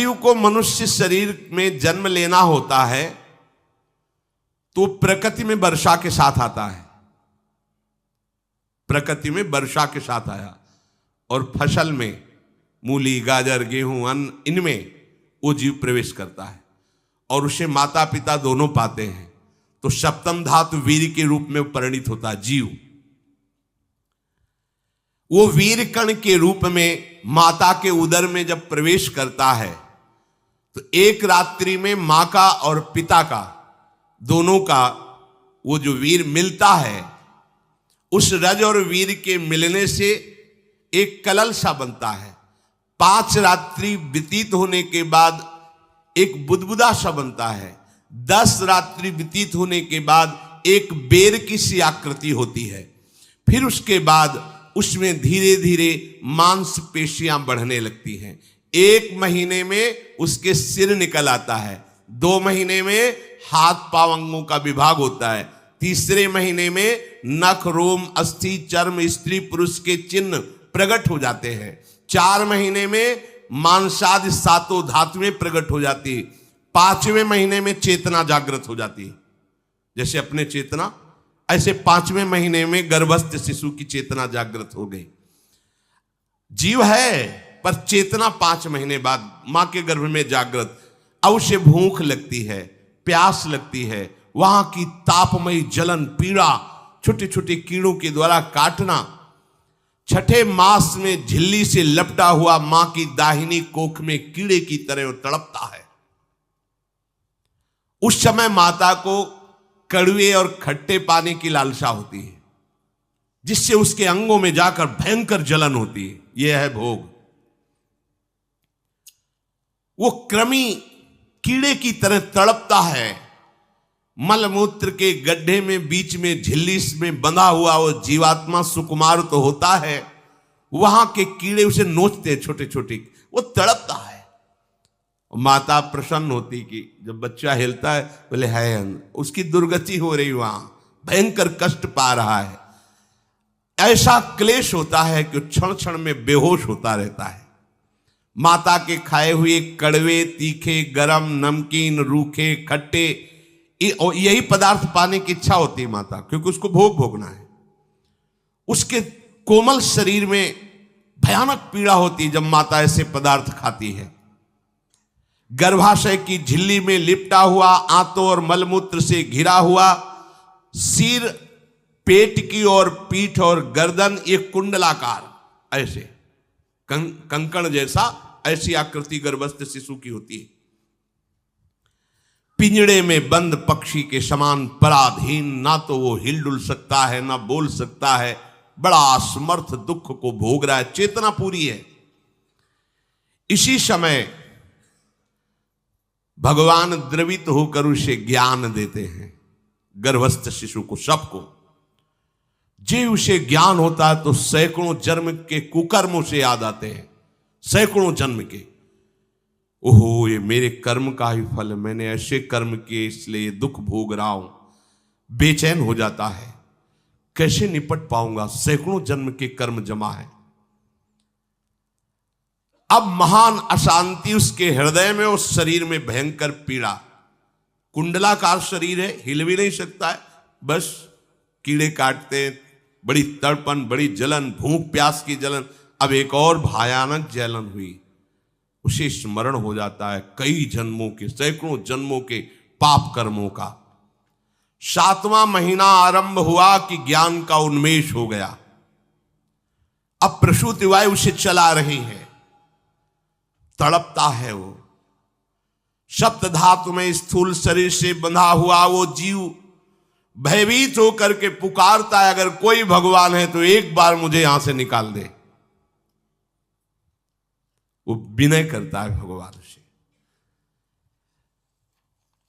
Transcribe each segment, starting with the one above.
जीव को मनुष्य शरीर में जन्म लेना होता है तो प्रकृति में वर्षा के साथ आता है, प्रकृति में वर्षा के साथ आया, और फसल में मूली, गाजर, गेहूं, अन्न, इनमें वो जीव प्रवेश करता है और उसे माता पिता दोनों पाते हैं। तो सप्तम धातु वीर के रूप में परिणित होता है जीव। वो वीर कण के रूप में माता के उदर में जब प्रवेश करता है तो एक रात्रि में मां का और पिता का, दोनों का वो जो वीर मिलता है, उस रज और वीर के मिलने से एक कलल सा बनता है। 5 रात्रि व्यतीत होने के बाद एक बुदबुदा सा बनता है। 10 रात्रि व्यतीत होने के बाद एक बेर की सी आकृति होती है। फिर उसके बाद उसमें धीरे धीरे मांसपेशियां बढ़ने लगती हैं। 1 महीने में उसके सिर निकल आता है, 2 महीने में हाथ पांव अंगों का विभाग होता है, तीसरे महीने में नख, रोम, अस्थि, चर्म, स्त्री पुरुष के चिन्ह प्रकट हो जाते हैं, 4 महीने में मांसादि 7 धातुएं प्रकट हो जाती है, 5वें महीने में चेतना जागृत हो जाती है। जैसे अपने चेतना, ऐसे 5वें महीने में गर्भस्थ शिशु की चेतना जागृत हो गई। जीव है पर चेतना 5 महीने बाद मां के गर्भ में जागृत। अब उसे भूख लगती है, प्यास लगती है, वहां की तापमयी जलन, पीड़ा, छोटे छोटे कीड़ों के द्वारा काटना, 6ठे मास में झिल्ली से लपटा हुआ मां की दाहिनी कोख में कीड़े की तरह तड़पता है। उस समय माता को कड़वे और खट्टे पानी की लालसा होती है, जिससे उसके अंगों में जाकर भयंकर जलन होती है। यह है भोग। वो कृमि कीड़े की तरह तड़पता है। मलमूत्र के गड्ढे में बीच में झिल्ली में बंधा हुआ वो जीवात्मा सुकुमार तो होता है, वहां के कीड़े उसे नोचते हैं छोटे छोटे, वो तड़पता है। माता प्रसन्न होती कि जब बच्चा हिलता है, बोले है उसकी दुर्गति हो रही, वहां भयंकर कष्ट पा रहा है। ऐसा क्लेश होता है कि क्षण क्षण में बेहोश होता रहता है। माता के खाए हुए कड़वे, तीखे, गरम, नमकीन, रूखे, खट्टे, यही पदार्थ पाने की इच्छा होती है माता, क्योंकि उसको भोग भोगना है। उसके कोमल शरीर में भयानक पीड़ा होती है जब माता ऐसे पदार्थ खाती है। गर्भाशय की झिल्ली में लिपटा हुआ, आंतों और मलमूत्र से घिरा हुआ सिर, पेट की और पीठ और गर्दन, ये कुंडलाकार ऐसे कंकण जैसा, ऐसी आकृति गर्भस्थ शिशु की होती है। पिंजड़े में बंद पक्षी के समान पराधीन, ना तो वो हिलडुल सकता है ना बोल सकता है, बड़ा असमर्थ दुख को भोग रहा है, चेतना पूरी है। इसी समय भगवान द्रवित होकर उसे ज्ञान देते हैं, गर्भस्थ शिशु को, सबको। जे उसे ज्ञान होता है तो सैकड़ों जन्म के कुकर्मों से याद आते हैं, सैकड़ों जन्म के। ओहो, ये मेरे कर्म का ही फल, मैंने ऐसे कर्म किए इसलिए दुख भोग रहा हूं। बेचैन हो जाता है, कैसे निपट पाऊंगा, सैकड़ों जन्म के कर्म जमा है। अब महान अशांति उसके हृदय में, उस शरीर में भयंकर पीड़ा। कुंडलाकार शरीर है, हिल भी नहीं सकता है, बस कीड़े काटते हैं, बड़ी तड़पन, बड़ी जलन, भूख प्यास की जलन। अब एक और भयानक जलन हुई, उसे स्मरण हो जाता है कई जन्मों के, सैकड़ों जन्मों के पाप कर्मों का। 7वां महीना आरंभ हुआ कि ज्ञान का उन्मेष हो गया। अब प्रसूति वायु उसे चला रही है, तड़पता है वो। सप्त धातु में स्थूल शरीर से बंधा हुआ वो जीव भयभीत होकर के पुकारता है, अगर कोई भगवान है तो एक बार मुझे यहां से निकाल दे। वो विनय करता है भगवान से,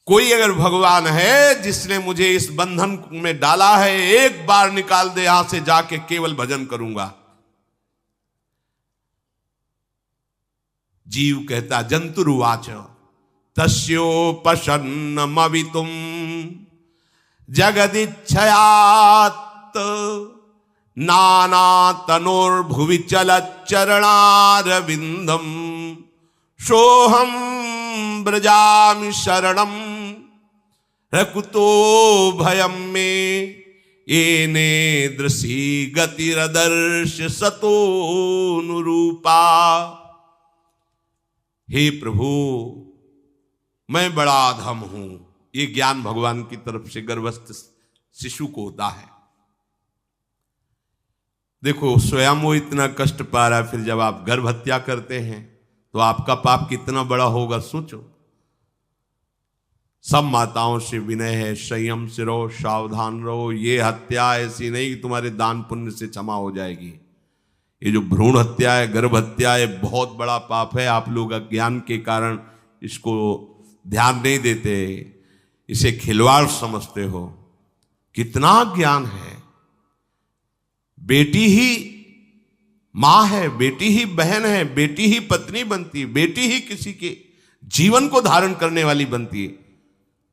कोई अगर भगवान है जिसने मुझे इस बंधन में डाला है, एक बार निकाल दे, यहां से जाके केवल भजन करूंगा। जीव कहता, जंतुरुवाच तस्योपशन्नमवितुम जगदिच्छयात् नाना तनोर्भुवि चलच्चरणारविंदम सोहम ब्रजामि शरणम रकुतो भयम में येने दृशी गतिरदर्श सतोनुरूपा। हे प्रभु, मैं बड़ा अधम हूं। ये ज्ञान भगवान की तरफ से गर्भस्थ शिशु को होता है। देखो, स्वयं वो इतना कष्ट पा रहा है, फिर जब आप गर्भ हत्या करते हैं तो आपका पाप कितना बड़ा होगा सोचो। सब माताओं से विनय है, संयम से रहो, सावधान रहो। ये हत्या ऐसी नहीं कि तुम्हारे दान पुण्य से क्षमा हो जाएगी। ये जो भ्रूण हत्या है, गर्भ हत्या है, बहुत बड़ा पाप है। आप लोग अज्ञान के कारण इसको ध्यान नहीं देते, इसे खिलवाड़ समझते हो। कितना ज्ञान है। बेटी ही मां है, बेटी ही बहन है, बेटी ही पत्नी बनती है, बेटी ही किसी के जीवन को धारण करने वाली बनती है।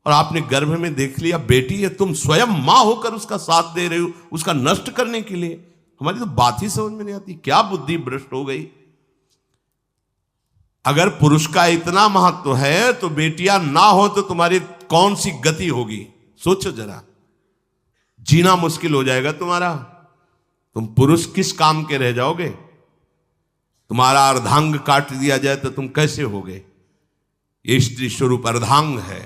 और आपने गर्भ में देख लिया बेटी है, तुम स्वयं मां होकर उसका साथ दे रहे हो, उसका नष्ट करने के लिए। हमारी तो बात ही समझ में नहीं आती, क्या बुद्धि भ्रष्ट हो गई। अगर पुरुष का इतना महत्व है तो बेटियां ना हो तो तुम्हारी कौन सी गति होगी सोचो जरा। जीना मुश्किल हो जाएगा तुम्हारा। तुम पुरुष किस काम के रह जाओगे। तुम्हारा अर्धांग काट दिया जाए तो तुम कैसे होगे। ये स्त्री स्वरूप अर्धांग है।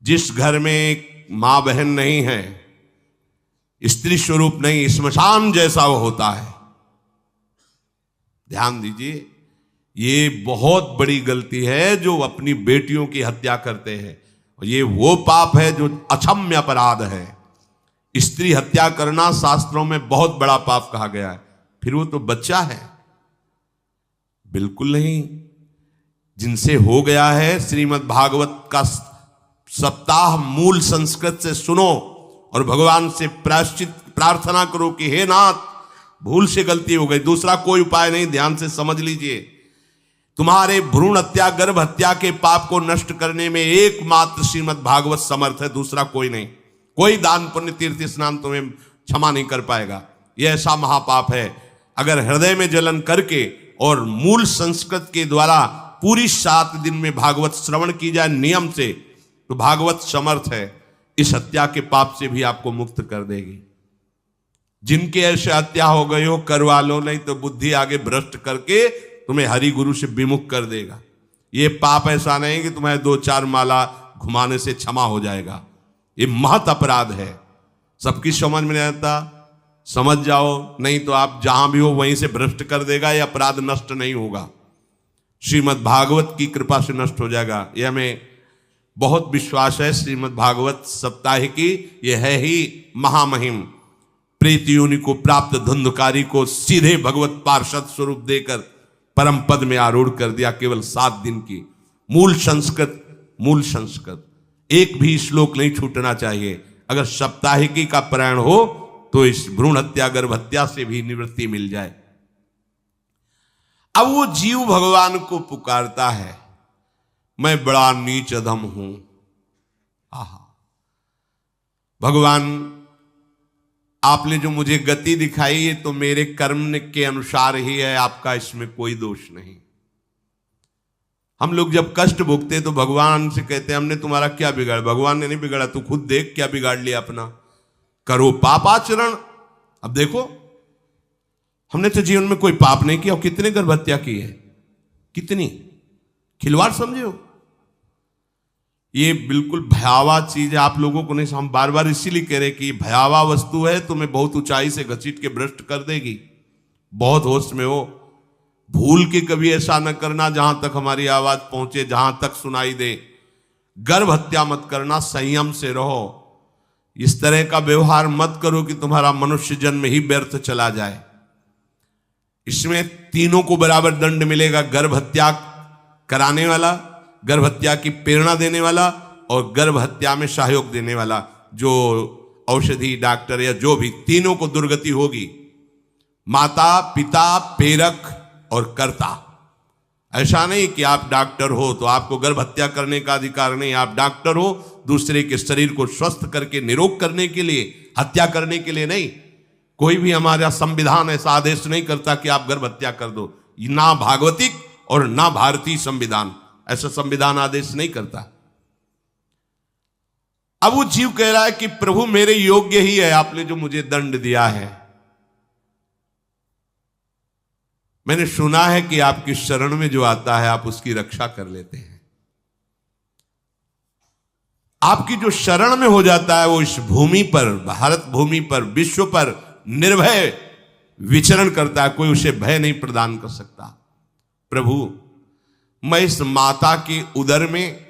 जिस घर में मां बहन नहीं है, स्त्री स्वरूप नहीं, स्मशान जैसा वो होता है। ध्यान दीजिए, ये बहुत बड़ी गलती है जो अपनी बेटियों की हत्या करते हैं। और ये वो पाप है जो अक्षम्य अपराध है। स्त्री हत्या करना शास्त्रों में बहुत बड़ा पाप कहा गया है। फिर वो तो बच्चा है, बिल्कुल नहीं। जिनसे हो गया है, श्रीमद् भागवत का सप्ताह मूल संस्कृत से सुनो और भगवान से प्रायश्चित प्रार्थना करो कि हे नाथ, भूल से गलती हो गई, दूसरा कोई उपाय नहीं। ध्यान से समझ लीजिए, तुम्हारे भ्रूण हत्या गर्भ हत्या के पाप को नष्ट करने में एकमात्र श्रीमद् भागवत समर्थ है, दूसरा कोई नहीं। कोई दान पुण्य तीर्थ स्नान तुम्हें क्षमा नहीं कर पाएगा। यह ऐसा महापाप है। अगर हृदय में जलन करके और मूल संस्कृत के द्वारा पूरी 7 दिन में भागवत श्रवण की जाए नियम से, तो भागवत समर्थ है, इस हत्या के पाप से भी आपको मुक्त कर देगी। जिनके ऐसे हत्या हो गई हो करवा लो, नहीं तो बुद्धि आगे भ्रष्ट करके तुम्हें हरि गुरु से विमुख कर देगा। ये पाप ऐसा नहीं कि तुम्हें 2-4 माला घुमाने से क्षमा हो जाएगा। ये महत अपराध है। सबकी समझ में नहीं आता, समझ जाओ, नहीं तो आप जहां भी हो वहीं से भ्रष्ट कर देगा। ये अपराध नष्ट नहीं होगा, श्रीमद् भागवत की कृपा से नष्ट हो जाएगा। यह हमें बहुत विश्वास है। श्रीमद् भागवत सप्ताह की यह है ही महामहिम। प्रेत योनि को प्राप्त धुंधकारी को सीधे भगवत पार्षद स्वरूप देकर परम पद में आरूढ़ कर दिया। केवल 7 दिन की मूल संस्कृत एक भी श्लोक नहीं छूटना चाहिए। अगर सप्ताहिकी का पारायण हो तो इस भ्रूण हत्या गर्भ हत्या से भी निवृत्ति मिल जाए। अब वो जीव भगवान को पुकारता है, मैं बड़ा नीच अधम हूं। आहा, भगवान आपने जो मुझे गति दिखाई है तो मेरे कर्म के अनुसार ही है, आपका इसमें कोई दोष नहीं। हम लोग जब कष्ट भोगते तो भगवान से कहते हैं हमने तुम्हारा क्या बिगाड़ा। भगवान ने नहीं बिगाड़ा, तू खुद देख क्या बिगाड़ लिया अपना। करो पापाचरण। अब देखो, हमने तो जीवन में कोई पाप नहीं किया और कितने गर्भ हत्या की है, कितनी खिलवाड़ समझे हो। ये बिल्कुल भयावह चीज है। आप लोगों को नहीं, हम बार बार इसीलिए कह रहे कि भयावह वस्तु है, तुम्हें बहुत ऊंचाई से घसीट के भ्रष्ट कर देगी। बहुत होश में हो, भूल के कभी ऐसा न करना जहां तक हमारी आवाज पहुंचे, जहां तक सुनाई दे। गर्भ हत्या मत करना, संयम से रहो। इस तरह का व्यवहार मत करो कि तुम्हारा मनुष्य जन्म ही व्यर्थ चला जाए। इसमें तीनों को बराबर दंड मिलेगा। गर्भ हत्या कराने वाला, गर्भ हत्या की प्रेरणा देने वाला और गर्भ हत्या में सहयोग देने वाला, जो औषधि डॉक्टर या जो भी, तीनों को दुर्गति होगी। माता पिता प्रेरक और कर्ता। ऐसा नहीं कि आप डॉक्टर हो तो आपको गर्भ हत्या करने का अधिकार नहीं। आप डॉक्टर हो दूसरे के शरीर को स्वस्थ करके निरोग करने के लिए, हत्या करने के लिए नहीं। कोई भी हमारा संविधान ऐसा आदेश नहीं करता कि आप गर्भ हत्या कर दो। ना भागवतिक और ना भारतीय संविधान। ऐसा संविधान आदेश नहीं करता। अब वो जीव कह रहा है कि प्रभु मेरे योग्य ही है, आपने जो मुझे दंड दिया है। मैंने सुना है कि आपकी शरण में जो आता है आप उसकी रक्षा कर लेते हैं। आपकी जो शरण में हो जाता है वो इस भूमि पर, भारत भूमि पर, विश्व पर निर्भय विचरण करता है, कोई उसे भय नहीं प्रदान कर सकता। प्रभु मैं इस माता के उदर में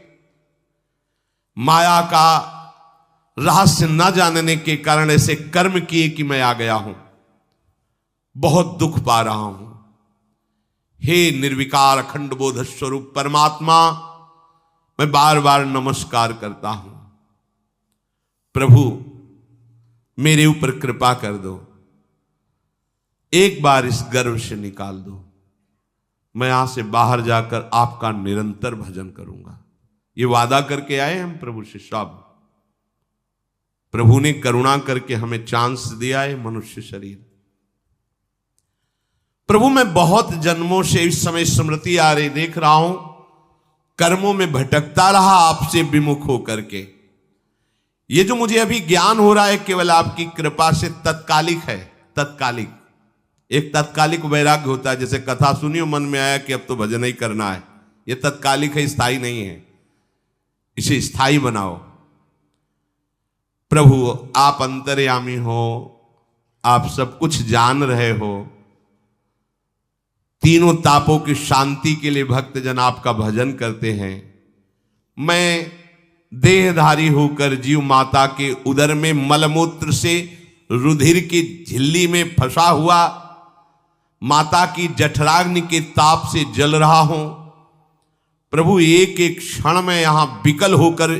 माया का रहस्य न जानने के कारण ऐसे कर्म किए कि मैं आ गया हूं, बहुत दुख पा रहा हूं। हे निर्विकार अखंड बोध स्वरूप परमात्मा, मैं बार बार नमस्कार करता हूं। प्रभु मेरे ऊपर कृपा कर दो, एक बार इस गर्भ से निकाल दो, मैं यहां से बाहर जाकर आपका निरंतर भजन करूंगा। ये वादा करके आए हम प्रभु से सब। प्रभु ने करुणा करके हमें चांस दिया है मनुष्य शरीर। प्रभु मैं बहुत जन्मों से इस समय स्मृति आ रही देख रहा हूं, कर्मों में भटकता रहा आपसे विमुख होकर के। ये जो मुझे अभी ज्ञान हो रहा है केवल आपकी कृपा से तत्कालिक है, तत्कालिक। एक तत्कालिक वैराग्य होता है, जैसे कथा सुनियो मन में आया कि अब तो भजन ही करना है। ये तत्कालिक है, स्थायी नहीं है। इसे स्थायी बनाओ। प्रभु आप अंतर्यामी हो, आप सब कुछ जान रहे हो। तीनों तापों की शांति के लिए भक्तजन आपका भजन करते हैं। मैं देहधारी होकर जीव माता के उदर में मलमूत्र से रुधिर की झिल्ली में फंसा हुआ माता की जठराग्नि के ताप से जल रहा हूं। प्रभु एक एक क्षण में यहां विकल होकर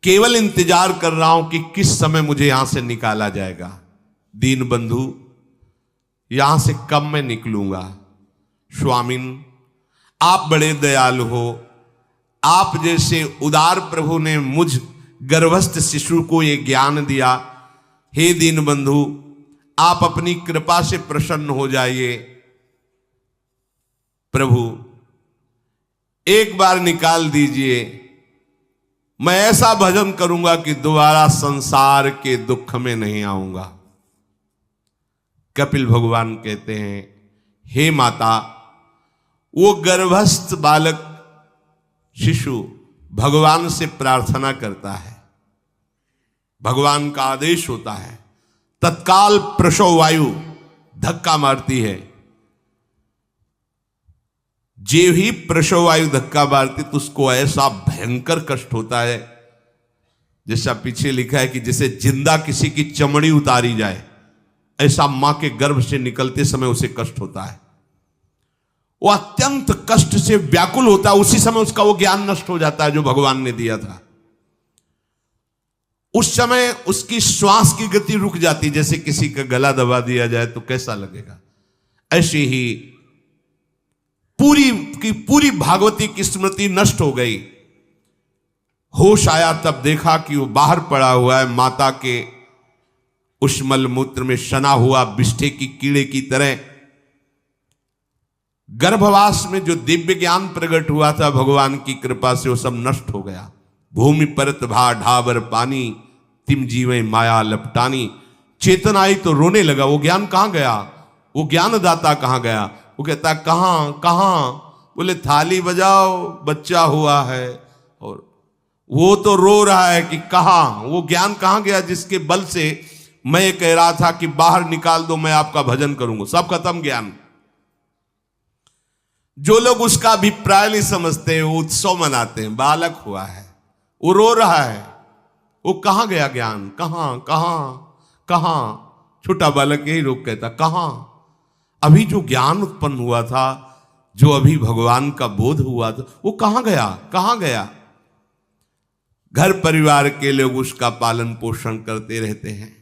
केवल इंतजार कर रहा हूं कि किस समय मुझे यहां से निकाला जाएगा। दीन बंधु यहां से कब मैं निकलूंगा। स्वामिन आप बड़े दयालु हो। आप जैसे उदार प्रभु ने मुझ गर्भस्थ शिशु को ये ज्ञान दिया। हे दीन बंधु आप अपनी कृपा से प्रसन्न हो जाइए। प्रभु एक बार निकाल दीजिए, मैं ऐसा भजन करूंगा कि दोबारा संसार के दुख में नहीं आऊंगा। कपिल भगवान कहते हैं, हे माता, वो गर्भस्थ बालक शिशु भगवान से प्रार्थना करता है, भगवान का आदेश होता है, तत्काल प्रसव वायु धक्का मारती है। जे ही प्रसव वायु धक्का मारती तो उसको ऐसा भयंकर कष्ट होता है, जैसा पीछे लिखा है कि जैसे जिंदा किसी की चमड़ी उतारी जाए, ऐसा मां के गर्भ से निकलते समय उसे कष्ट होता है। वो अत्यंत कष्ट से व्याकुल होता है। उसी समय उसका वो ज्ञान नष्ट हो जाता है जो भगवान ने दिया था। उस समय उसकी श्वास की गति रुक जाती, जैसे किसी का गला दबा दिया जाए तो कैसा लगेगा। ऐसे ही पूरी की पूरी भागवती की स्मृति नष्ट हो गई। होश आया तब देखा कि वो बाहर पड़ा हुआ है, माता के उस मलमूत्र में सना हुआ विष्ठे की कीड़े की तरह। गर्भवास में जो दिव्य ज्ञान प्रकट हुआ था भगवान की कृपा से, वो सब नष्ट हो गया। भूमि परत भा ढाबर पानी, तिम जीवे माया लपटानी। चेतन आई तो रोने लगा। वो ज्ञान कहां गया, वो ज्ञानदाता कहां गया। वो कहता कहां कहां, बोले थाली बजाओ बच्चा हुआ है। और वो तो रो रहा है कि कहां, वो ज्ञान कहां गया जिसके बल से मैं कह रहा था कि बाहर निकाल दो, मैं आपका भजन करूंगा। सब खत्म ज्ञान। जो लोग उसका अभिप्राय नहीं समझते वो उत्सव मनाते हैं। बालक हुआ है, वो रो रहा है, वो कहां गया ज्ञान, कहां कहां कहां। छोटा बालक यही रोक कहता कहां। अभी जो ज्ञान उत्पन्न हुआ था, जो अभी भगवान का बोध हुआ था, वो कहां गया, कहां गया। घर परिवार के लोग उसका पालन पोषण करते रहते हैं,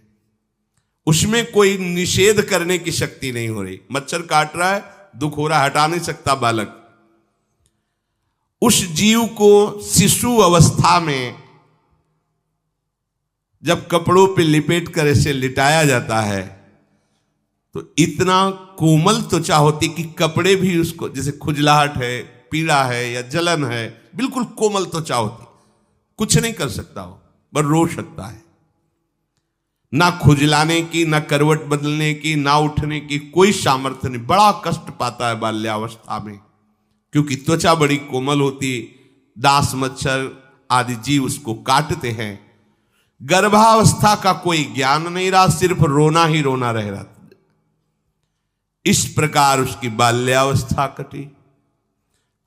उसमें कोई निषेध करने की शक्ति नहीं हो रही। मच्छर काट रहा है, दुख हो रहा है, हटा नहीं सकता बालक। उस जीव को शिशु अवस्था में जब कपड़ों पे लिपेट कर ऐसे लिटाया जाता है तो इतना कोमल त्वचा होती कि कपड़े भी उसको, जैसे खुजलाहट है, पीड़ा है या जलन है, बिल्कुल कोमल त्वचा होती, कुछ नहीं कर सकता हो, बस रो सकता है। ना खुजलाने की, ना करवट बदलने की, ना उठने की कोई सामर्थ्य नहीं। बड़ा कष्ट पाता है बाल्यावस्था में, क्योंकि त्वचा बड़ी कोमल होती, दास मच्छर आदि जीव उसको काटते हैं। गर्भावस्था का कोई ज्ञान नहीं रहा, सिर्फ रोना ही रोना रह रहा। इस प्रकार उसकी बाल्यावस्था कटी,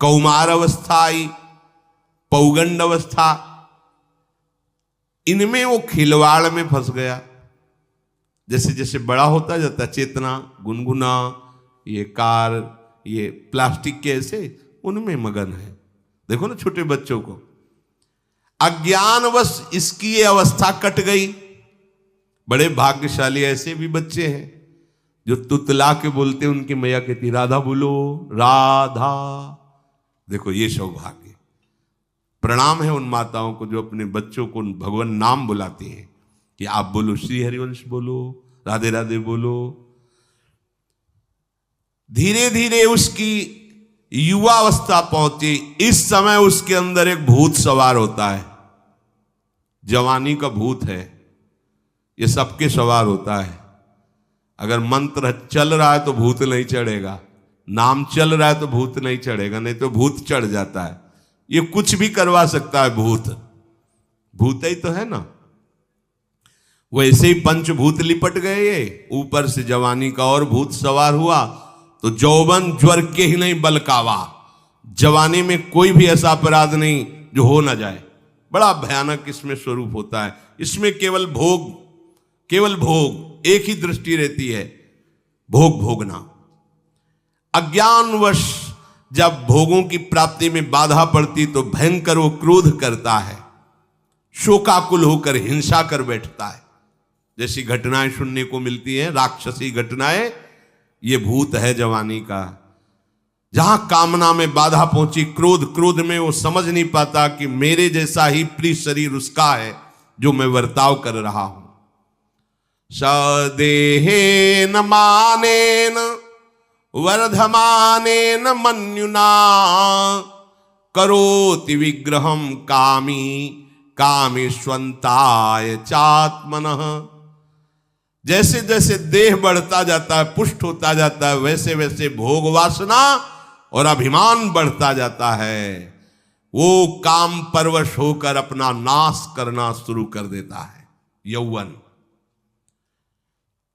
कौमार अवस्था आई, पौगंड अवस्था, इनमें वो खिलवाड़ में फंस गया। जैसे जैसे बड़ा होता जाता, चेतना, गुनगुना, ये कार, ये प्लास्टिक के ऐसे, उनमें मगन है। देखो ना छोटे बच्चों को, अज्ञानवश इसकी ये अवस्था कट गई। बड़े भाग्यशाली ऐसे भी बच्चे हैं जो तुतला के बोलते, उनकी मैया कहती राधा बोलो, राधा। देखो ये सौभाग्य, प्रणाम है उन माताओं को जो अपने बच्चों को भगवान नाम बुलाती हैं कि आप बोलो, श्री हरिवंश बोलो, राधे राधे बोलो। धीरे धीरे उसकी युवा अवस्था पहुंची। इस समय उसके अंदर एक भूत सवार होता है। जवानी का भूत है, ये सबके सवार होता है। अगर मंत्र चल रहा है तो भूत नहीं चढ़ेगा, नाम चल रहा है तो भूत नहीं चढ़ेगा, नहीं तो भूत चढ़ जाता है। ये कुछ भी करवा सकता है भूत, भूत ही तो है ना। वैसे ही पंचभूत लिपट गए, ये ऊपर से जवानी का और भूत सवार हुआ तो जौवन ज्वर के ही नहीं बलकावा। जवानी में कोई भी ऐसा अपराध नहीं जो हो ना जाए। बड़ा भयानक इसमें स्वरूप होता है। इसमें केवल भोग, केवल भोग, एक ही दृष्टि रहती है, भोग भोगना। अज्ञानवश जब भोगों की प्राप्ति में बाधा पड़ती तो भयंकर वो क्रोध करता है, शोकाकुल होकर हिंसा कर बैठता है। जैसी घटनाएं सुनने को मिलती हैं, राक्षसी घटनाएं, ये भूत है जवानी का। जहां कामना में बाधा पहुंची, क्रोध, क्रोध में वो समझ नहीं पाता कि मेरे जैसा ही प्रिय शरीर उसका है जो मैं वर्ताव कर रहा हूं। सदेहेन मानेन वर्धमानेन मन्युना करोति विग्रहम कामी कामेष्वंताय चात्मनः। जैसे जैसे देह बढ़ता जाता है, पुष्ट होता जाता है, वैसे वैसे भोग वासना और अभिमान बढ़ता जाता है। वो काम परवश होकर अपना नाश करना शुरू कर देता है। यौवन,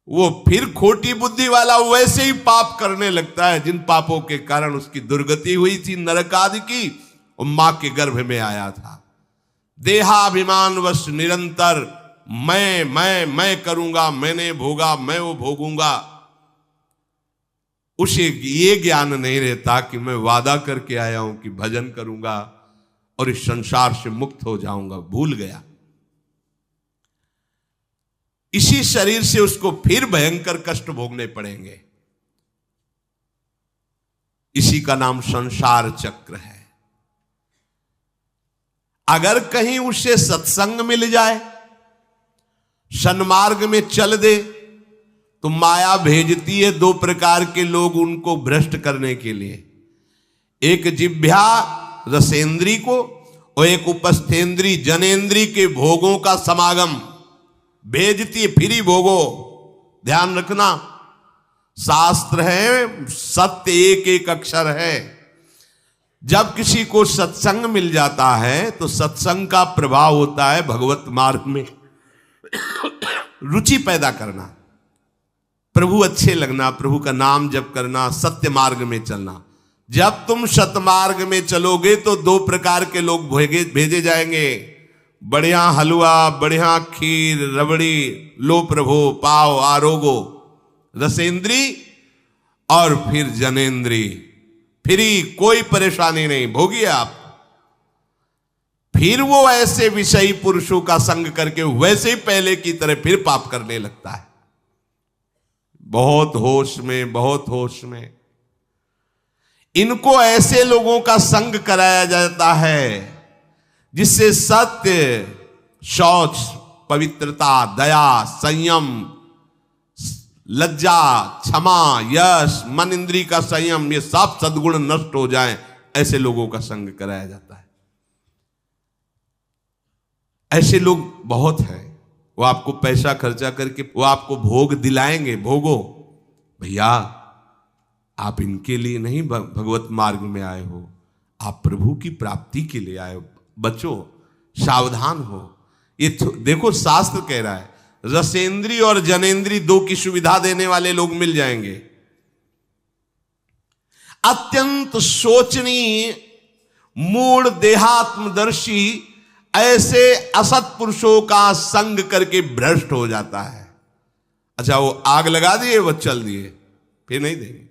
वो फिर खोटी बुद्धि वाला वैसे ही पाप करने लगता है जिन पापों के कारण उसकी दुर्गति हुई थी नरक आदि की, और मां के गर्भ में आया था। देहाभिमानवश निरंतर मैं करूंगा, मैंने भोगा, मैं वो भोगूंगा। उसे ये ज्ञान नहीं रहता कि मैं वादा करके आया हूं कि भजन करूंगा और इस संसार से मुक्त हो जाऊंगा। भूल गया। इसी शरीर से उसको फिर भयंकर कष्ट भोगने पड़ेंगे। इसी का नाम संसार चक्र है। अगर कहीं उसे सत्संग मिल जाए, सन्मार्ग में चल दे, तो माया भेजती है दो प्रकार के लोग उनको भ्रष्ट करने के लिए। एक जिह्वा रसेंद्री को और एक उपस्थेंद्री जनेंद्री के भोगों का समागम भेजती है। फिर ही भोगो, ध्यान रखना। शास्त्र है, सत्य एक एक अक्षर है। जब किसी को सत्संग मिल जाता है तो सत्संग का प्रभाव होता है भगवत मार्ग में रुचि पैदा करना, प्रभु अच्छे लगना, प्रभु का नाम जप करना, सत्य मार्ग में चलना। जब तुम सतमार्ग में चलोगे तो दो प्रकार के लोग भेजे जाएंगे। बढ़िया हलवा, बढ़िया खीर, रबड़ी, लो प्रभु, पाव, आरोगो, रसेंद्री और फिर जनेंद्री। फिर कोई परेशानी नहीं, भोगिए आप। फिर वो ऐसे विषयी पुरुषों का संग करके वैसे ही पहले की तरह फिर पाप करने लगता है। बहुत होश में, बहुत होश में। इनको ऐसे लोगों का संग कराया जाता है जिससे सत्य, शौच, पवित्रता, दया, संयम, लज्जा, क्षमा, यश, मन इंद्री का संयम, ये सब सद्गुण नष्ट हो जाएं, ऐसे लोगों का संग कराया जाता है। ऐसे लोग बहुत हैं, वो आपको पैसा खर्चा करके वो आपको भोग दिलाएंगे, भोगो भैया, आप इनके लिए नहीं भगवत मार्ग में आए हो, आप प्रभु की प्राप्ति के लिए आए हो। बचो, सावधान हो। ये देखो शास्त्र कह रहा है, रसेंद्री और जनेंद्री दो की सुविधा देने वाले लोग मिल जाएंगे। अत्यंत शोचनीय, मूढ़, देहात्मदर्शी ऐसे असत पुरुषों का संग करके भ्रष्ट हो जाता है। अच्छा, वो आग लगा दिए, वो चल दिए, फिर नहीं देंगे।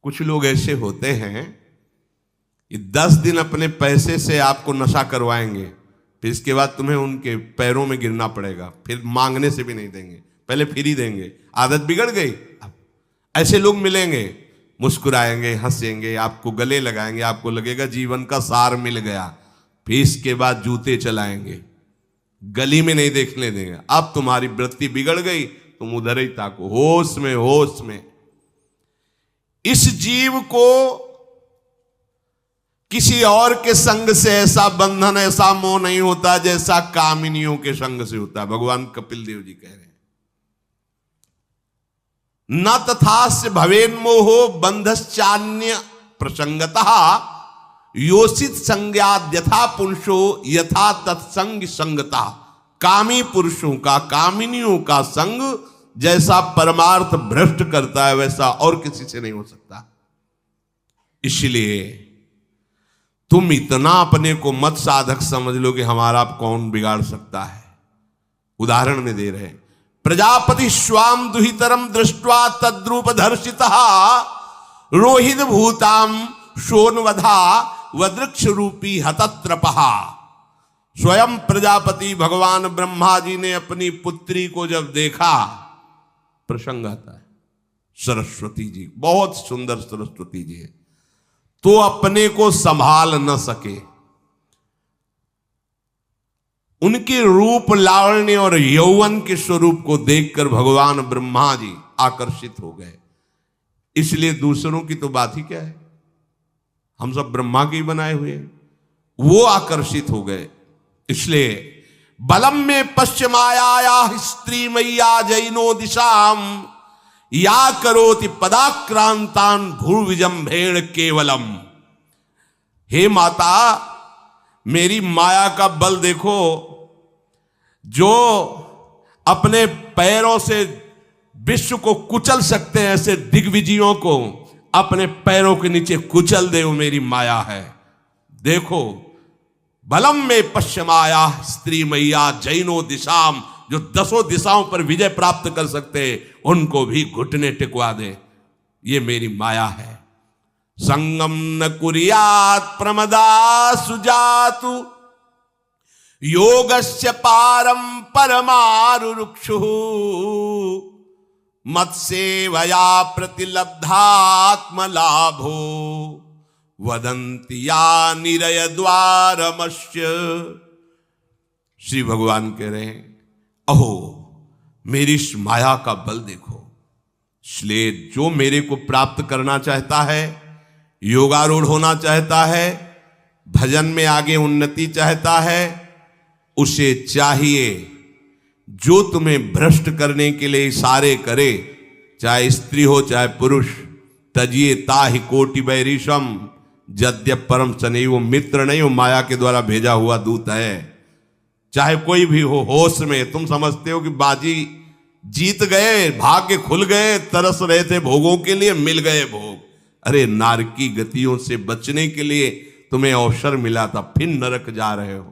कुछ लोग ऐसे होते हैं कि 10 दिन अपने पैसे से आपको नशा करवाएंगे, फिर इसके बाद तुम्हें उनके पैरों में गिरना पड़ेगा, फिर मांगने से भी नहीं देंगे, पहले फिर ही देंगे। आदत बिगड़ गई। अब ऐसे लोग मिलेंगे, मुस्कुराएंगे, हंसेंगे, आपको गले लगाएंगे, आपको लगेगा जीवन का सार मिल गया, फिर इसके बाद जूते चलाएंगे, गली में नहीं देखने देंगे। अब तुम्हारी वृत्ति बिगड़ गई, तुम उधर ही ताको, होश में, होश में। इस जीव को किसी और के संग से ऐसा बंधन, ऐसा मोह नहीं होता जैसा कामिनियों के संग से होता है। भगवान कपिल देव जी कह रहे हैं, न तथास्य भवेन्मोहो बंधश्चान्य प्रसंगतः योषित संज्ञाद यथा पुरुषो यथा तत्संग संगता। कामी पुरुषों का, कामिनियों का संग जैसा परमार्थ भ्रष्ट करता है, वैसा और किसी से नहीं हो सकता। इसलिए तुम इतना अपने को मत साधक समझ लो कि हमारा कौन बिगाड़ सकता है। उदाहरण में दे रहे, प्रजापति स्वाम दुहितरम दृष्ट्वा तद्रूप धर्षितः रोहित भूताम शोनवधा वृक्ष रूपी हतत्रपहा। स्वयं प्रजापति भगवान ब्रह्मा जी ने अपनी पुत्री को जब देखा, प्रसंग आता है, सरस्वती जी, बहुत सुंदर सरस्वती जी है, तो अपने को संभाल न सके। उनके रूप, लावण्य और यौवन के स्वरूप को देखकर भगवान ब्रह्मा जी आकर्षित हो गए। इसलिए दूसरों की तो बात ही क्या है, हम सब ब्रह्मा के ही बनाए हुए हैं, वो आकर्षित हो गए। इसलिए बलम में पश्चिमाया स्त्री मैया जैनो दिशाम या करोति पदाक्रांतान भूर्विजंभेण केवलम। हे माता, मेरी माया का बल देखो, जो अपने पैरों से विश्व को कुचल सकते हैं, ऐसे दिग्विजयों को अपने पैरों के नीचे कुचल दे, वो मेरी माया है। देखो, बलम में पश्चिमाया स्त्री मैया जैनो दिशाम, जो 10 दिशाओं पर विजय प्राप्त कर सकते, उनको भी घुटने टिकवा दे, ये मेरी माया है। संगम न कुर्यात् प्रमदा सुजातु योगस्य पारम परमारुरुक्षु मत्सेवया प्रतिलब्धात्म लाभो वदन्ति या निरय द्वारमस्य। श्री भगवान कह रहे हैं, अहो मेरी इस माया का बल देखो। इसलिए जो मेरे को प्राप्त करना चाहता है, योगारूढ़ होना चाहता है, भजन में आगे उन्नति चाहता है, उसे चाहिए जो तुम्हें भ्रष्ट करने के लिए इशारे करे, चाहे स्त्री हो चाहे पुरुष, तजिए ताहि कोटि बैरिशम यद्यप परम सनई। वो मित्र नहीं, वो माया के द्वारा भेजा हुआ दूत है। चाहे कोई भी हो, होश में तुम समझते हो कि बाजी जीत गए, भाग्य खुल गए, तरस रहे थे भोगों के लिए, मिल गए भोग। अरे नारकी गतियों से बचने के लिए तुम्हें अवसर मिला था, फिर नरक जा रहे हो।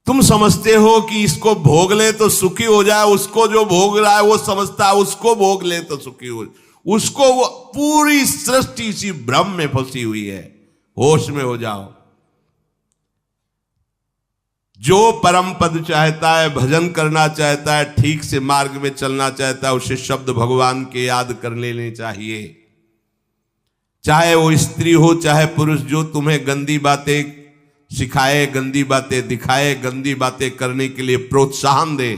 तुम समझते हो कि इसको भोग ले तो सुखी हो जाए, उसको जो भोग रहा है वो समझता है उसको भोग ले तो सुखी हो, उसको वो पूरी सृष्टि इसी भ्रम में फंसी हुई है। होश में हो जाओ। जो परम पद चाहता है, भजन करना चाहता है, ठीक से मार्ग में चलना चाहता है, उसे शब्द भगवान के याद कर लेने चाहिए। चाहे वो स्त्री हो चाहे पुरुष, जो तुम्हें गंदी बातें सिखाए, गंदी बातें दिखाए, गंदी बातें करने के लिए प्रोत्साहन दे,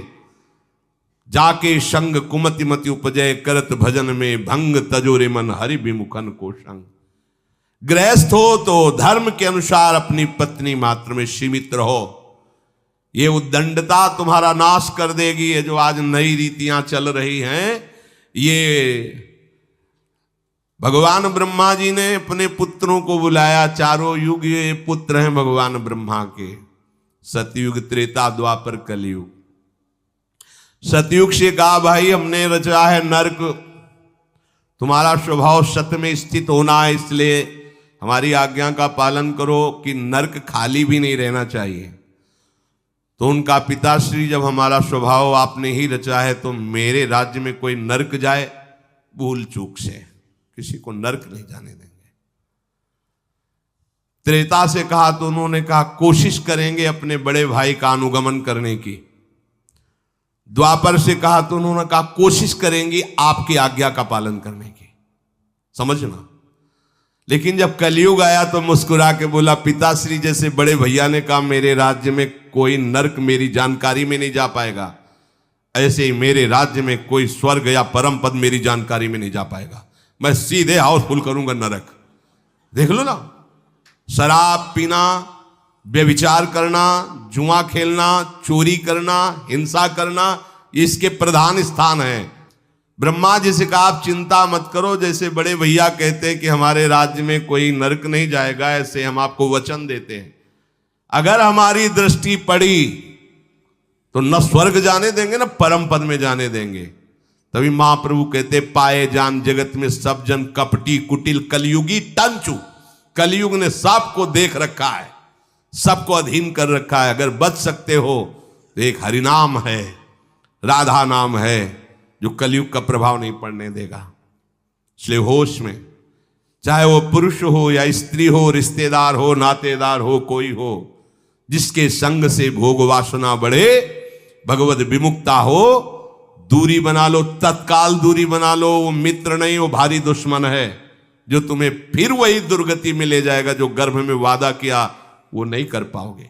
जाके संग कुमति मति उपजय करत भजन में भंग तजोरे मन हरि विमुखन को संग। गृहस्थ हो तो धर्म के अनुसार अपनी पत्नी मात्र में सीमित रहो। ये उद्दंडता तुम्हारा नाश कर देगी। ये जो आज नई रीतियां चल रही हैं, ये भगवान ब्रह्मा जी ने अपने पुत्रों को बुलाया। चारों युग ये पुत्र हैं भगवान ब्रह्मा के, सतयुग, त्रेता, द्वापर, कलयुग। सतयुग से कहा भाई हमने रचा है नरक, तुम्हारा स्वभाव सत्य में स्थित होना है, इसलिए हमारी आज्ञा का पालन करो कि नरक खाली भी नहीं रहना चाहिए। तो उनका पिताश्री, जब हमारा स्वभाव आपने ही रचा है तो मेरे राज्य में कोई नरक जाए, भूल चूक से किसी को नरक नहीं जाने देंगे। त्रेता से कहा तो उन्होंने कहा कोशिश करेंगे अपने बड़े भाई का अनुगमन करने की। द्वापर से कहा तो उन्होंने कहा कोशिश करेंगे आपकी आज्ञा का पालन करने की। समझना। लेकिन जब कलयुग आया तो मुस्कुरा के बोला, पिताश्री जैसे बड़े भैया ने कहा मेरे राज्य में कोई नरक मेरी जानकारी में नहीं जा पाएगा, ऐसे ही मेरे राज्य में कोई स्वर्ग या परम पद मेरी जानकारी में नहीं जा पाएगा। मैं सीधे हाउसफुल करूंगा नरक। देख लो ना, शराब पीना, व्यभिचार करना, जुआ खेलना, चोरी करना, हिंसा करना, ये इसके प्रधान स्थान हैं। ब्रह्मा जी से कहा आप चिंता मत करो, जैसे बड़े भैया कहते हैं कि हमारे राज्य में कोई नरक नहीं जाएगा, ऐसे हम आपको वचन देते हैं। अगर हमारी दृष्टि पड़ी तो न स्वर्ग जाने देंगे न परम पद में जाने देंगे। तभी महाप्रभु कहते पाए जान जगत में सब जन कपटी कुटिल कलयुगी टंचू। कलयुग ने सबको देख रखा है, सबको अधीन कर रखा है। अगर बच सकते हो तो एक हरिनाम है, राधा नाम है, जो कलयुग का प्रभाव नहीं पड़ने देगा। इसलिए होश में, चाहे वो पुरुष हो या स्त्री हो, रिश्तेदार हो, नातेदार हो, कोई हो, जिसके संग से भोग वासना बढ़े, भगवत विमुक्ता हो, दूरी बना लो, तत्काल दूरी बना लो। वो मित्र नहीं, वो भारी दुश्मन है, जो तुम्हें फिर वही दुर्गति में ले जाएगा जो गर्भ में वादा किया वो नहीं कर पाओगे।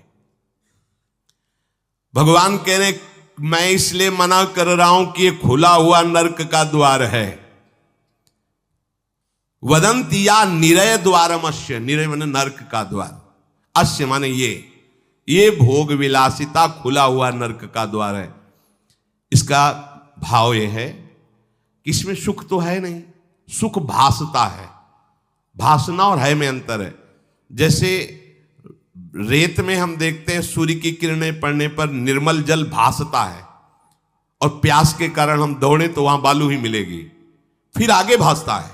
भगवान कह रहे मैं इसलिए मना कर रहा हूं कि ये खुला हुआ नरक का द्वार है। वदंती या निरय द्वारमस्य, निरय माने नरक का द्वार, अस्य माने ये भोग विलासिता खुला हुआ नरक का द्वार है। इसका भाव ये है कि इसमें सुख तो है नहीं, सुख भासता है। भासना और है में अंतर है। जैसे रेत में हम देखते हैं सूर्य की किरणें पड़ने पर निर्मल जल भासता है, और प्यास के कारण हम दौड़े तो वहां बालू ही मिलेगी, फिर आगे भासता है,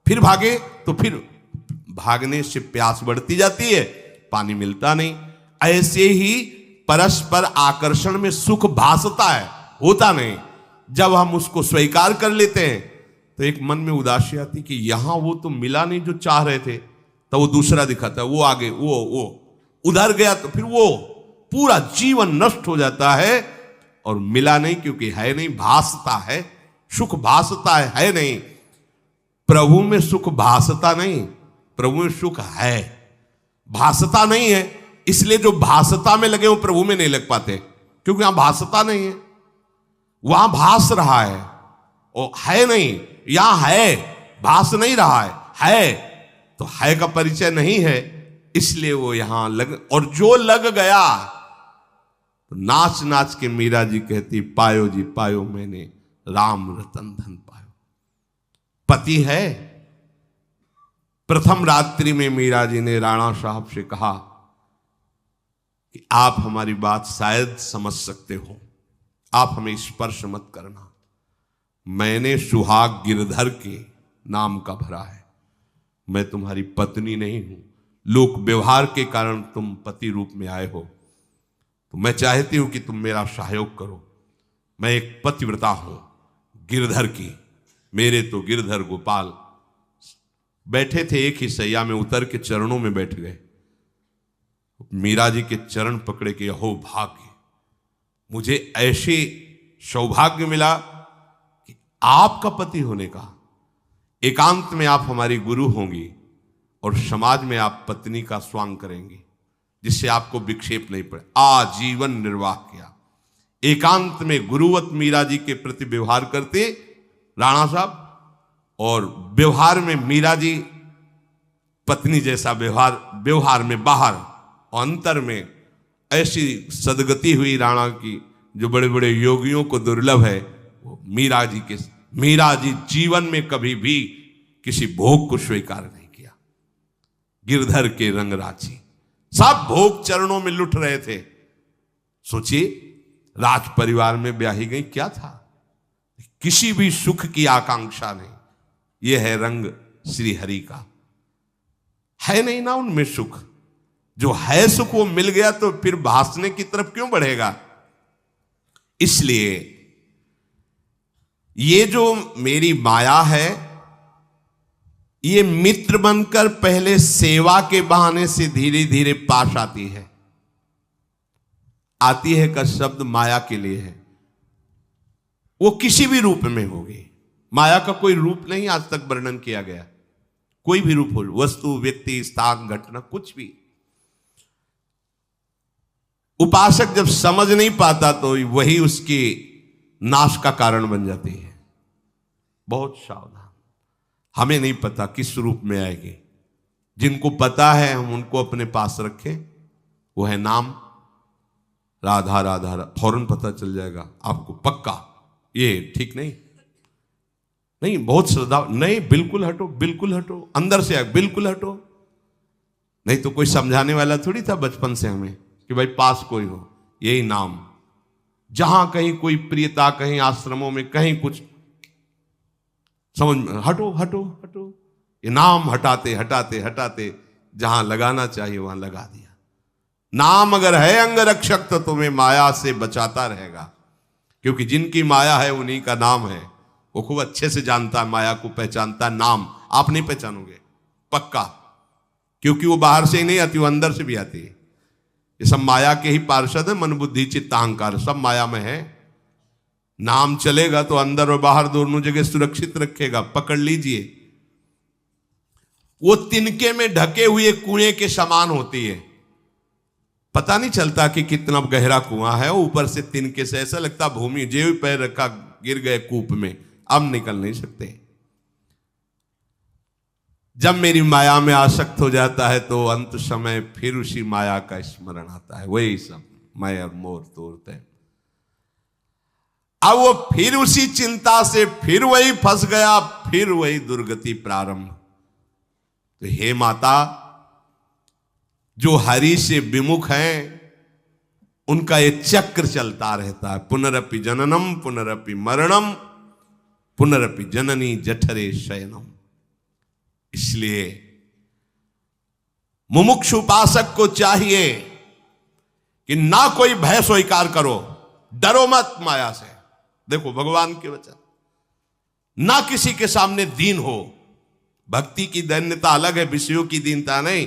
फिर भागे तो फिर भागने से प्यास बढ़ती जाती है, पानी मिलता नहीं। ऐसे ही परस्पर आकर्षण में सुख भासता है, होता नहीं। जब हम उसको स्वीकार कर लेते हैं तो एक मन में उदासी आती कि यहां वो तो मिला नहीं जो चाह रहे थे, तो वो दूसरा दिखाता है, वो आगे, वो उधर गया, तो फिर वो पूरा जीवन नष्ट हो जाता है। और मिला नहीं क्योंकि है नहीं, भासता है, सुख भासता है नहीं। प्रभु में सुख भासता नहीं, प्रभु में सुख है, भासता नहीं है। इसलिए जो भासता में लगे वो प्रभु में नहीं लग पाते, क्योंकि यहां भासता नहीं है, वहां भास रहा है, और है नहीं। यहां है, भास नहीं रहा है तो है का परिचय नहीं है, इसलिए वो यहां लग। और जो लग गया तो नाच नाच के मीरा जी कहती पायो जी पायो मैंने राम रतन धन पायो। पति है। प्रथम रात्रि में मीरा जी ने राणा साहब से कहा कि आप हमारी बात शायद समझ सकते हो, आप हमें स्पर्श मत करना। मैंने सुहाग गिरधर के नाम का भरा है, मैं तुम्हारी पत्नी नहीं हूं। लोक व्यवहार के कारण तुम पति रूप में आए हो, तो मैं चाहती हूं कि तुम मेरा सहयोग करो। मैं एक पतिव्रता हूं गिरधर की। मेरे तो गिरधर गोपाल बैठे थे एक ही सैया में, उतर के चरणों में बैठ गए। मीरा जी के चरण पकड़े के हो भाग्य, मुझे ऐसे सौभाग्य मिला कि आपका पति होने का। एकांत में आप हमारी गुरु होंगी और समाज में आप पत्नी का स्वांग करेंगी, जिससे आपको विक्षेप नहीं पड़े। आजीवन निर्वाह किया, एकांत में गुरुवत मीरा जी के प्रति व्यवहार करते राणा साहब, और व्यवहार में मीरा जी पत्नी जैसा व्यवहार में बाहर और अंतर में ऐसी सदगति हुई राणा की जो बड़े बड़े योगियों को दुर्लभ है। वो मीरा जी जीवन में कभी भी किसी भोग को स्वीकार नहीं किया। गिरधर के रंग राची, सब भोग चरणों में लुट रहे थे। सोचिए, राज परिवार में ब्याही गई, क्या था? किसी भी सुख की आकांक्षा नहीं। यह है रंग श्री हरि का। है नहीं ना उनमें सुख, जो है सुख वो मिल गया तो फिर भासने की तरफ क्यों बढ़ेगा? इसलिए ये जो मेरी माया है, ये मित्र बनकर पहले सेवा के बहाने से धीरे धीरे पास आती है। आती है का शब्द माया के लिए है। वो किसी भी रूप में होगी। माया का कोई रूप नहीं आज तक वर्णन किया गया। कोई भी रूप हो, वस्तु, व्यक्ति, स्थान, घटना, कुछ भी। उपासक जब समझ नहीं पाता तो वही उसकी नाश का कारण बन जाती है। बहुत सावधान। हमें नहीं पता किस रूप में आएगी। जिनको पता है हम उनको अपने पास रखें। वो है नाम, राधा राधा, फौरन पता चल जाएगा आपको पक्का। ये ठीक नहीं, नहीं बहुत श्रद्धा, नहीं बिल्कुल हटो, बिल्कुल हटो, अंदर से आए, बिल्कुल हटो। नहीं तो कोई समझाने वाला थोड़ी था बचपन से हमें कि भाई पास कोई हो, यही नाम। जहां कहीं कोई प्रियता, कहीं आश्रमों में कहीं कुछ समझ में, हटो हटो हटो, ये नाम हटाते हटाते हटाते जहां लगाना चाहिए वहां लगा दिया। नाम अगर है अंग रक्षक तो तुम्हें माया से बचाता रहेगा, क्योंकि जिनकी माया है उन्हीं का नाम है। वो खूब अच्छे से जानता है, माया को पहचानता है। नाम आप नहीं पहचानोगे पक्का, क्योंकि वो बाहर से ही नहीं आती, वो अंदर से भी आती है। ये सब माया के ही पार्षद है। मन बुद्धि चित्त अहंकार सब माया में है। नाम चलेगा तो अंदर और बाहर दोनों जगह सुरक्षित रखेगा। पकड़ लीजिए। वो तिनके में ढके हुए कुएं के समान होती है। पता नहीं चलता कि कितना गहरा कुआं है। ऊपर से तिनके से ऐसा लगता भूमि, जो पैर रखा गिर गए कूप में, अब निकल नहीं सकते। जब मेरी माया में आसक्त हो जाता है तो अंत समय फिर उसी माया का स्मरण आता है। वही सब मैं और मोर तोड़ते हैं। अब वो फिर उसी चिंता से फिर वही फंस गया, फिर वही दुर्गति प्रारंभ। तो हे माता, जो हरि से विमुख हैं उनका ये चक्र चलता रहता है। पुनरपि जननम पुनरपि मरणम पुनरपि जननी जठरे शयनम। इसलिए मुमुक्षु उपासक को चाहिए कि ना कोई भय स्वीकार करो, डरो मत माया से। देखो भगवान के वचन, ना किसी के सामने दीन हो। भक्ति की दैन्यता अलग है, विषयों की दीनता नहीं।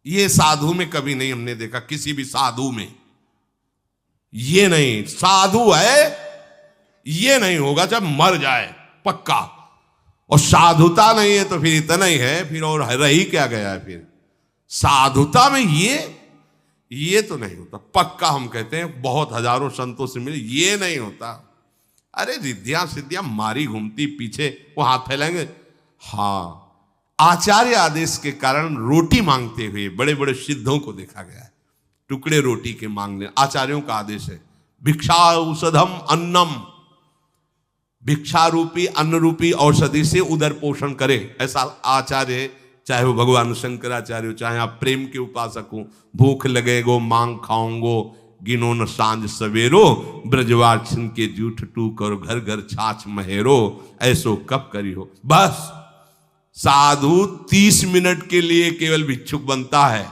ये साधु में कभी नहीं हमने देखा, किसी भी साधु में ये नहीं। साधु है ये नहीं होगा जब मर जाए पक्का, और साधुता नहीं है तो फिर इतना ही है, फिर और रही क्या गया है। फिर साधुता में ये तो नहीं होता पक्का। हम कहते हैं बहुत हजारों संतों से मिले, ये नहीं होता। अरे रिद्धियां सिद्धियां मारी घूमती पीछे, वो हाथ फैलाएंगे। हाँ, आचार्य आदेश के कारण रोटी मांगते हुए बड़े बड़े सिद्धों को देखा गया है। टुकड़े रोटी के मांगने, आचार्यों का आदेश है। भिक्षा औषधम अन्नम, भिक्षा रूपी अन्न रूपी औषधि से उदर पोषण करे, ऐसा आचार्य। चाहे वो भगवान शंकराचार्य हो, चाहे आप प्रेम के उपासक हो। भूख लगेगो मांग खाऊंगो, गिनो न सांझ सवेरो, ब्रजवासन के जूठ टूक और घर घर छाछ महेरो, ऐसो कब करी हो। बस साधु 30 मिनट के लिए केवल भिक्षुक बनता है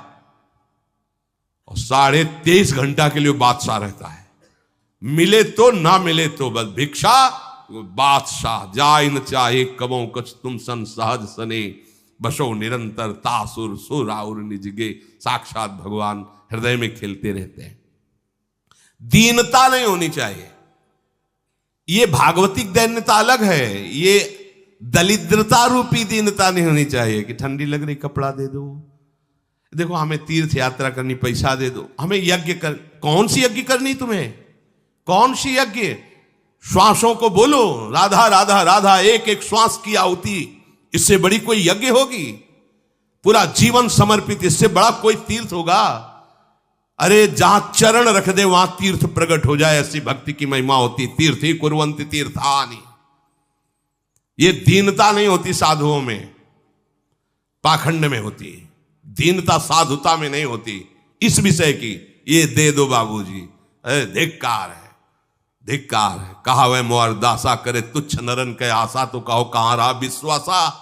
और 23.5 घंटा के लिए बादशाह रहता है। मिले तो ना मिले तो बस भिक्षा बादशाह। जाय न चाहे कबो कछ तुम सन सहज सने, बसो निरंतर तासुर सुराउर निजगे। साक्षात भगवान हृदय में खेलते रहते हैं। दीनता नहीं होनी चाहिए। ये भागवतिक दैन्यता अलग है, ये दलिद्रता रूपी दीनता नहीं होनी चाहिए कि ठंडी लग रही कपड़ा दे दो, देखो हमें तीर्थ यात्रा करनी पैसा दे दो, हमें यज्ञ कर। कौन सी यज्ञ करनी तुम्हें? कौन सी यज्ञ? श्वासों को बोलो राधा राधा राधा, एक एक श्वास की आहुति, इससे बड़ी कोई यज्ञ होगी? पूरा जीवन समर्पित, इससे बड़ा कोई तीर्थ होगा? अरे जहां चरण रख दे वहां तीर्थ प्रकट हो जाए, ऐसी भक्ति की महिमा होती। तीर्थ ही कुर्वन्ति तीर्थानि। ये दीनता नहीं होती साधुओं में, पाखंड में होती। दीनता साधुता में नहीं होती। इस विषय की ये दे दो बाबूजी, अरे धिक्कार है, धिक्कार है। कहा वह मोर दासा करे तुच्छ नरन के आशा, तो कहो कहां रहा विश्वासा।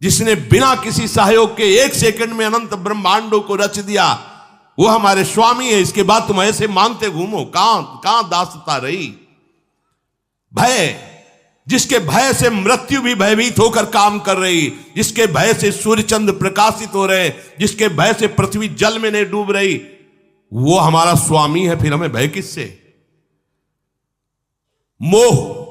जिसने बिना किसी सहयोग के 1 सेकंड में अनंत ब्रह्मांडों को रच दिया, वो हमारे स्वामी है। इसके बाद तुम ऐसे मांगते घूमो, कहां दासता रही? भय, जिसके भय से मृत्यु भी भयभीत होकर काम कर रही, जिसके भय से सूर्य चंद्र प्रकाशित हो रहे, जिसके भय से पृथ्वी जल में नहीं डूब रही, वो हमारा स्वामी है। फिर हमें भय किससे? मोह,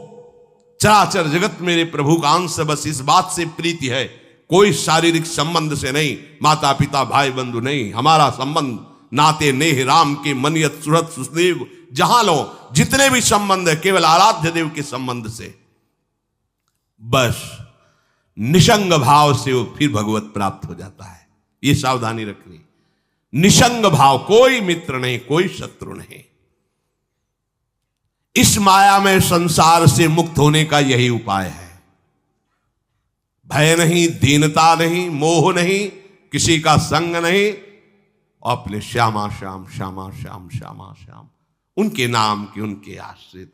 चराचर जगत मेरे प्रभु का अंश, बस इस बात से प्रीति है, कोई शारीरिक संबंध से नहीं, माता पिता भाई बंधु नहीं। हमारा संबंध नाते नेह राम के मनियत सुरत सुदेव, जहां लो जितने भी संबंध है केवल आराध्य देव के संबंध से। बस निसंग भाव से वो फिर भगवत प्राप्त हो जाता है। ये सावधानी रखनी। निसंग भाव, कोई मित्र नहीं, कोई शत्रु नहीं। इस माया में संसार से मुक्त होने का यही उपाय है। भय नहीं, दीनता नहीं, मोह नहीं, किसी का संग नहीं, अपने श्यामा श्याम श्यामा श्याम श्यामा श्याम, उनके नाम के, उनके आश्रित।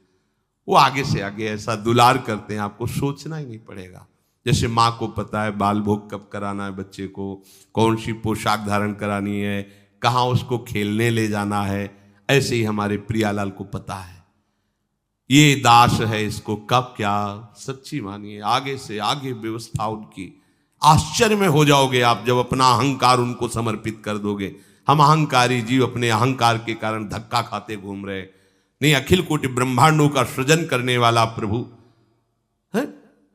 वो आगे से आगे ऐसा दुलार करते हैं, आपको सोचना ही नहीं पड़ेगा। जैसे माँ को पता है बाल भोग कब कराना है बच्चे को, कौन सी पोशाक धारण करानी है, कहाँ उसको खेलने ले जाना है, ऐसे ही हमारे प्रियालाल को पता है ये दास है, इसको कब क्या। सच्ची मानिए, आगे से आगे व्यवस्था उनकी। आश्चर्य में हो जाओगे आप जब अपना अहंकार उनको समर्पित कर दोगे। हम अहंकारी जीव अपने अहंकार के कारण धक्का खाते घूम रहे। नहीं, अखिल कोटि ब्रह्मांडों का सृजन करने वाला प्रभु है।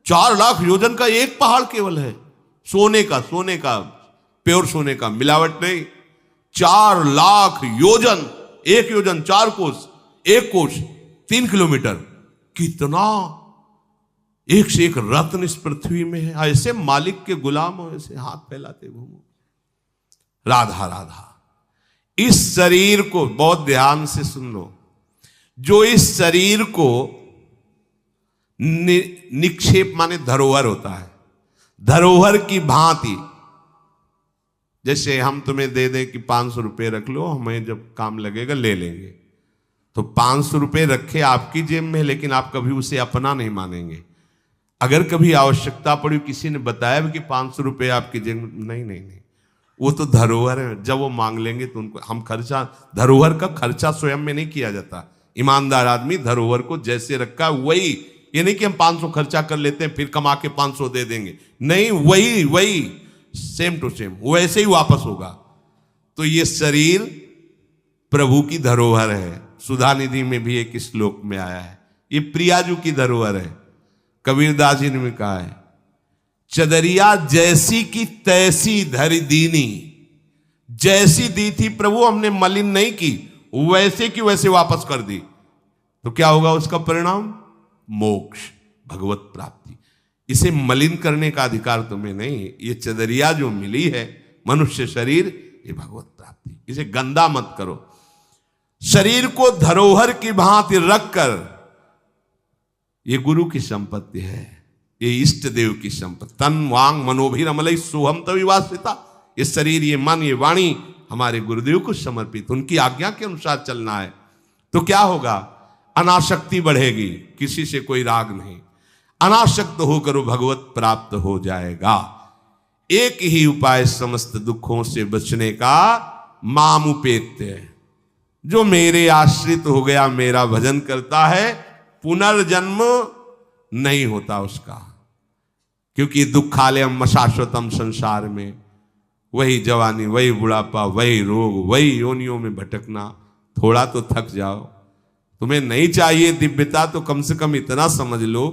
4 लाख योजन का एक पहाड़ केवल है, सोने का प्योर सोने का, मिलावट नहीं। 4 लाख योजन, 1 योजन 4 कोस, 1 कोस 3 किलोमीटर। कितना एक से एक रत्न इस पृथ्वी में है। ऐसे मालिक के गुलाम हो, ऐसे हाथ फैलाते घूमो। राधा राधा। इस शरीर को बहुत ध्यान से सुन लो। जो इस शरीर को निक्षेप माने धरोहर होता है, धरोहर की भांति। जैसे हम तुम्हें दे दें कि 500 रुपये रख लो, हमें जब काम लगेगा ले लेंगे, तो 500 रुपये रखे आपकी जेब में, लेकिन आप कभी उसे अपना नहीं मानेंगे। अगर कभी आवश्यकता पड़ी, किसी ने बताया भी कि 500 रुपये आपकी जेब में, नहीं, वो तो धरोहर है। जब वो मांग लेंगे तो उनको हम खर्चा, धरोहर का खर्चा स्वयं में नहीं किया जाता। ईमानदार आदमी धरोहर को जैसे रखा वही, ये नहीं कि हम 500 खर्चा कर लेते हैं फिर कमा के 500 दे देंगे, नहीं, वही सेम टू सेम वैसे ही वापस होगा। तो ये शरीर प्रभु की धरोहर है। सुधा निधि में भी एक श्लोक में आया है, ये प्रियाजू की धरोहर है। कबीरदास जी ने कहा है, चदरिया जैसी की तैसी धरि दीनी। जैसी दी थी प्रभु, हमने मलिन नहीं की, वैसे की वैसे वापस कर दी। तो क्या होगा उसका परिणाम? मोक्ष, भगवत प्राप्ति। इसे मलिन करने का अधिकार तुम्हें नहीं। ये चदरिया जो मिली है, मनुष्य शरीर, ये भगवत प्राप्ति। इसे गंदा मत करो। शरीर को धरोहर की भांति रखकर, ये गुरु की संपत्ति है, ये इष्ट देव की संपत्ति। तन वांग मनोभिरमलय सोहम तविवासिता। ये शरीर, ये मन, ये वाणी हमारे गुरुदेव को समर्पित, उनकी आज्ञा के अनुसार चलना है। तो क्या होगा? अनासक्ति बढ़ेगी, किसी से कोई राग नहीं। अनासक्त होकर भगवत प्राप्त हो जाएगा। एक ही उपाय समस्त दुखों से बचने का, मामुपेत्य। जो मेरे आश्रित हो गया, मेरा भजन करता है, पुनर्जन्म नहीं होता उसका। क्योंकि दुखालयम शाश्वतम, संसार में वही जवानी, वही बुढ़ापा, वही रोग, वही योनियों में भटकना। थोड़ा तो थक जाओ। तुम्हें नहीं चाहिए दिव्यता, तो कम से कम इतना समझ लो।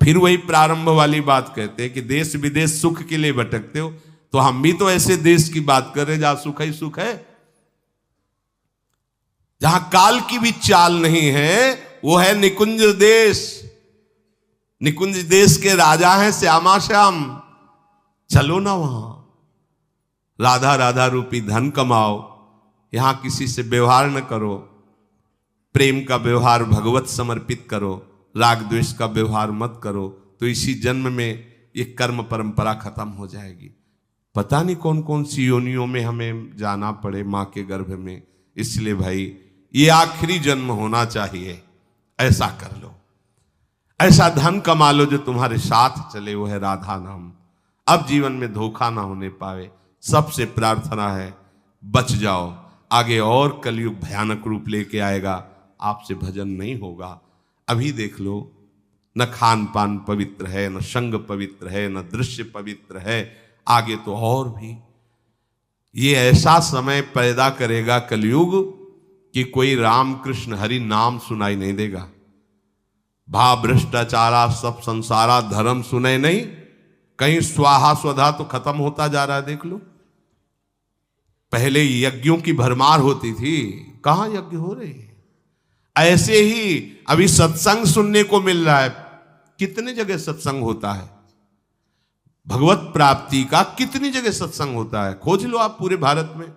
फिर वही प्रारंभ वाली बात कहते हैं कि देश विदेश सुख के लिए भटकते हो, तो हम भी तो ऐसे देश की बात कर रहे हैं जहां सुख ही सुख है। जहां काल की भी चाल नहीं है, वो है निकुंज देश। निकुंज देश के राजा हैं श्यामा श्याम। चलो ना वहां, राधा राधा रूपी धन कमाओ, यहां किसी से व्यवहार न करो, प्रेम का व्यवहार भगवत समर्पित करो, राग द्वेष का व्यवहार मत करो, तो इसी जन्म में ये कर्म परंपरा खत्म हो जाएगी। पता नहीं कौन कौन सी योनियों में हमें जाना पड़े मां के गर्भ में। इसलिए भाई ये आखिरी जन्म होना चाहिए, ऐसा कर लो, ऐसा धन कमा लो जो तुम्हारे साथ चले, वो है राधा नाम। अब जीवन में धोखा ना होने पावे। सबसे प्रार्थना है बच जाओ, आगे और कलयुग भयानक रूप लेके आएगा, आपसे भजन नहीं होगा। अभी देख लो, न खान पान पवित्र है, न संग पवित्र है, न दृश्य पवित्र है, आगे तो और भी। ये ऐसा समय पैदा करेगा कलयुग कि कोई राम कृष्ण हरि नाम सुनाई नहीं देगा। भा भ्रष्टाचारा सब संसारा धर्म सुने नहीं, कहीं स्वाहा स्वधा तो खत्म होता जा रहा है। देख लो, पहले यज्ञों की भरमार होती थी, कहां यज्ञ हो रहे हैं। ऐसे ही अभी सत्संग सुनने को मिल रहा है। कितने जगह सत्संग होता है, भगवत प्राप्ति का कितनी जगह सत्संग होता है, खोज लो आप पूरे भारत में।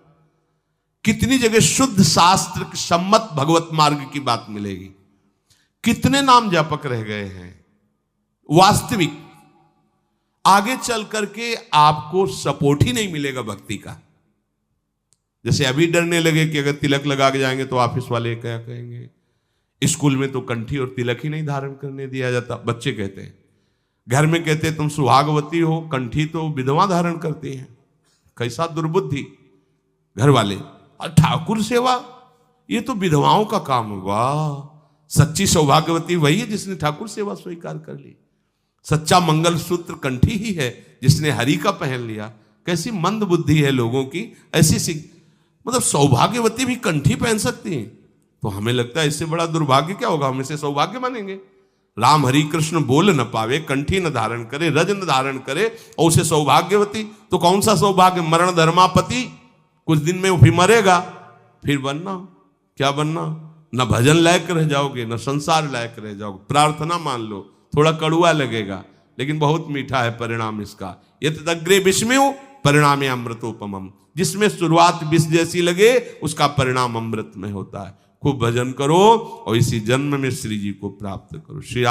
कितनी जगह शुद्ध शास्त्र सम्मत भगवत मार्ग की बात मिलेगी। कितने नाम जापक रह गए हैं। वास्तविक आगे चल करके आपको सपोर्ट ही नहीं मिलेगा भक्ति का। जैसे अभी डरने लगे कि अगर तिलक लगा के जाएंगे तो ऑफिस वाले क्या कहेंगे, स्कूल में तो कंठी और तिलक ही नहीं धारण करने दिया जाता। बच्चे कहते हैं, घर में कहते हैं तुम सुहागवती हो, कंठी तो विधवा धारण करती हैं। कैसा दुर्बुद्धि घर वाले। और ठाकुर सेवा ये तो विधवाओं का काम होगा। सच्ची सौभाग्यवती वही है जिसने ठाकुर सेवा स्वीकार कर ली। सच्चा मंगल सूत्र कंठी ही है जिसने हरि का पहन लिया। कैसी मंद बुद्धि है लोगों की। ऐसी मतलब सौभाग्यवती भी कंठी पहन सकती हैं, तो हमें लगता है इससे बड़ा दुर्भाग्य क्या होगा, हम इसे सौभाग्य मानेंगे। राम हरि कृष्ण बोल न पावे, कंठी न धारण करे, रज न धारण करे और उसे सौभाग्यवती, तो कौन सा सौभाग्य। मरण धर्मापति, कुछ दिन में वो भी मरेगा, फिर बनना क्या बनना। न भजन लायक रह जाओगे, न संसार लायक रह जाओगे। प्रार्थना मान लो, थोड़ा कड़ुआ लगेगा लेकिन बहुत मीठा है परिणाम इसका। यत अग्रे विस्मयो परिणामे अमृतोपमम। जिसमें शुरुआत विष जैसी लगे उसका परिणाम अमृत में होता है। खूब भजन करो और इसी जन्म में श्री जी को प्राप्त करो। श्री